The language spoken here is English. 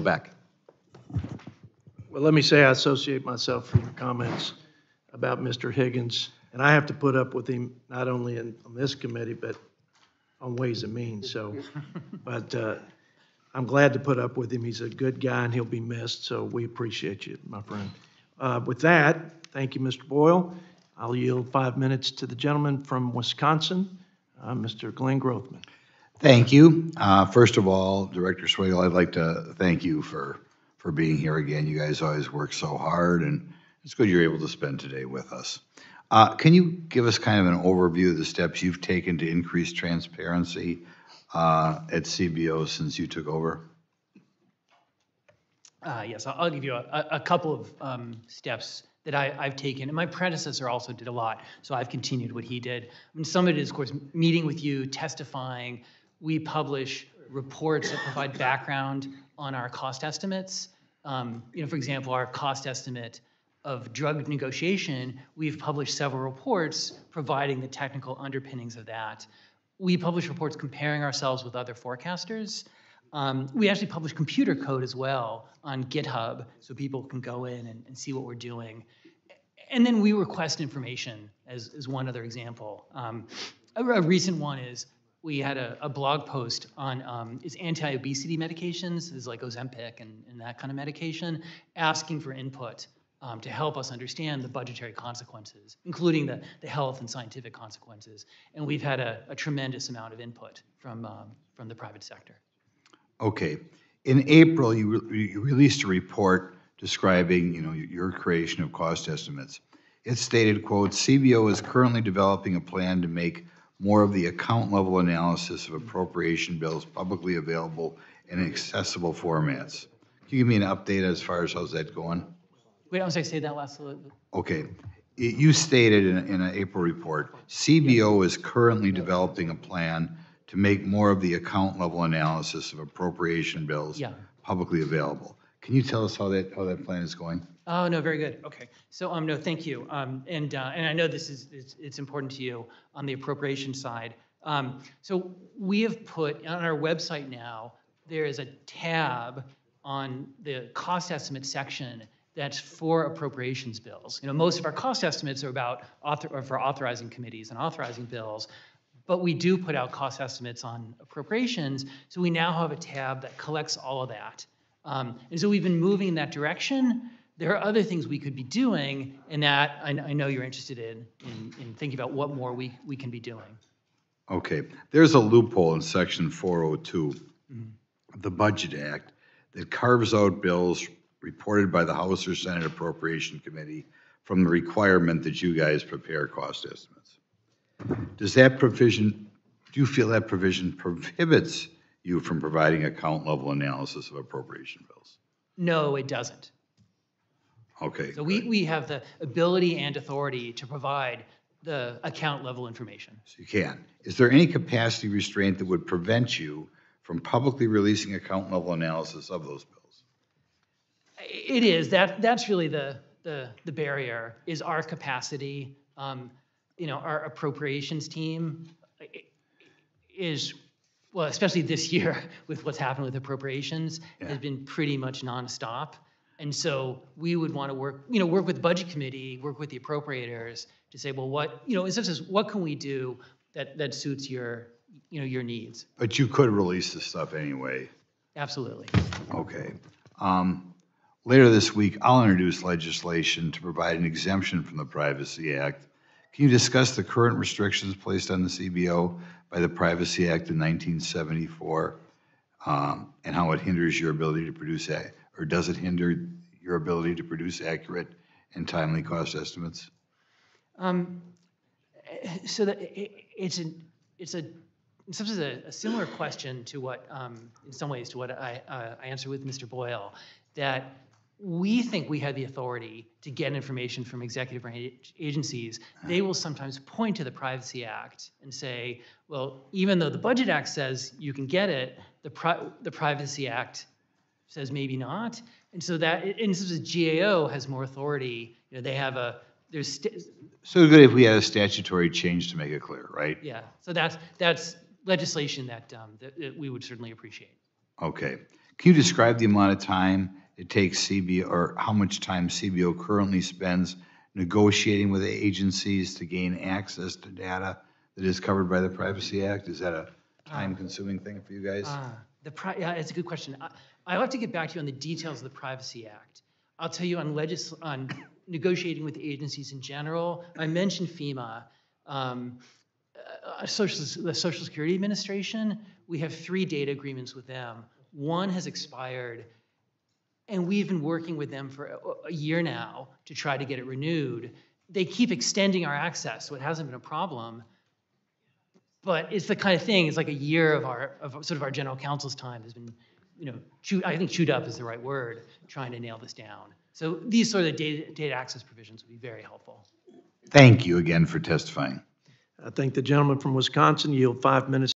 back. Well, let me say I associate myself from your comments about Mr. Higgins, and I have to put up with him not only on this committee, but on Ways and Means. So, but I'm glad to put up with him. He's a good guy, and he'll be missed, so we appreciate you, my friend. With that, thank you, Mr. Boyle. I'll yield 5 minutes to the gentleman from Wisconsin, Mr. Glenn Grothman. Thank you. First of all, Director Swagel, I'd like to thank you for being here again. You guys always work so hard, and it's good you're able to spend today with us. Can you give us kind of an overview of the steps you've taken to increase transparency at CBO since you took over? Yes, I'll give you a couple of steps that I've taken, and my predecessor also did a lot, so I've continued what he did. I mean, some of it is, of course, meeting with you, testifying. We publish reports that provide background on our cost estimates. For example, our cost estimate of drug negotiation, we've published several reports providing the technical underpinnings of that. We publish reports comparing ourselves with other forecasters. We actually publish computer code as well on GitHub so people can go in and see what we're doing. And then we request information as one other example. A recent one is we had a blog post on is anti-obesity medications, is like Ozempic and that kind of medication, asking for input to help us understand the budgetary consequences, including the health and scientific consequences. And we've had a tremendous amount of input from the private sector. Okay. In April, you released a report describing, your creation of cost estimates. It stated, quote, CBO is currently developing a plan to make more of the account level analysis of appropriation bills publicly available in accessible formats. Can you give me an update as far as how's that going? Wait, I'm sorry, say that last little bit. Okay. You stated in an April report, CBO is currently developing a plan to make more of the account level analysis of appropriation bills publicly available. Can you tell us how that plan is going? Oh, no, very good. Okay. So, no, thank you. And I know it's important to you on the appropriation side. So we have put on our website now, there is a tab on the cost estimate section that's for appropriations bills. Most of our cost estimates are for authorizing committees and authorizing bills, but we do put out cost estimates on appropriations. So we now have a tab that collects all of that. And so we've been moving in that direction. There are other things we could be doing, and that I know you're interested in thinking about what more we can be doing. Okay. There's a loophole in Section 402 of the Budget Act that carves out bills reported by the House or Senate Appropriation Committee from the requirement that you guys prepare cost estimates. Do you feel that provision prohibits you from providing account level analysis of appropriation bills? No, it doesn't. Okay. So we have the ability and authority to provide the account level information. So you can. Is there any capacity restraint that would prevent you from publicly releasing account level analysis of those bills? It is. That's really the barrier, is our capacity. Our appropriations team is, well, especially this year with what's happened with appropriations, has been pretty much nonstop. And so we would want to work with the budget committee, work with the appropriators to say, well, what can we do that suits your needs? But you could release this stuff anyway. Absolutely. Okay. Later this week, I'll introduce legislation to provide an exemption from the Privacy Act. Can you discuss the current restrictions placed on the CBO by the Privacy Act in 1974 and how it hinders your ability to produce, or does it hinder your ability to produce accurate and timely cost estimates? So that it's a similar question to what, in some ways, to what I answered with Mr. Boyle, that we think we have the authority to get information from executive branch agencies. They will sometimes point to the Privacy Act and say, well, even though the Budget Act says you can get it, the Privacy Act says maybe not. And so that, and since the GAO has more authority, they have so good if we had a statutory change to make it clear, right? Yeah, so that's legislation that we would certainly appreciate. Okay. Can you describe the amount of time it takes CBO, or how much time CBO currently spends negotiating with agencies to gain access to data that is covered by the Privacy Act? Is that a time-consuming thing for you guys? Yeah, it's a good question. I'll have to get back to you on the details of the Privacy Act. I'll tell you on negotiating with agencies in general. I mentioned FEMA. The Social Security Administration, we have 3 data agreements with them. One has expired, and we've been working with them for a year now to try to get it renewed. They keep extending our access, so it hasn't been a problem. But it's the kind of thing, it's like a year of our general counsel's time has been, I think chewed up is the right word, trying to nail this down. So these sort of data access provisions would be very helpful. Thank you again for testifying. I thank the gentleman from Wisconsin. Yield 5 minutes.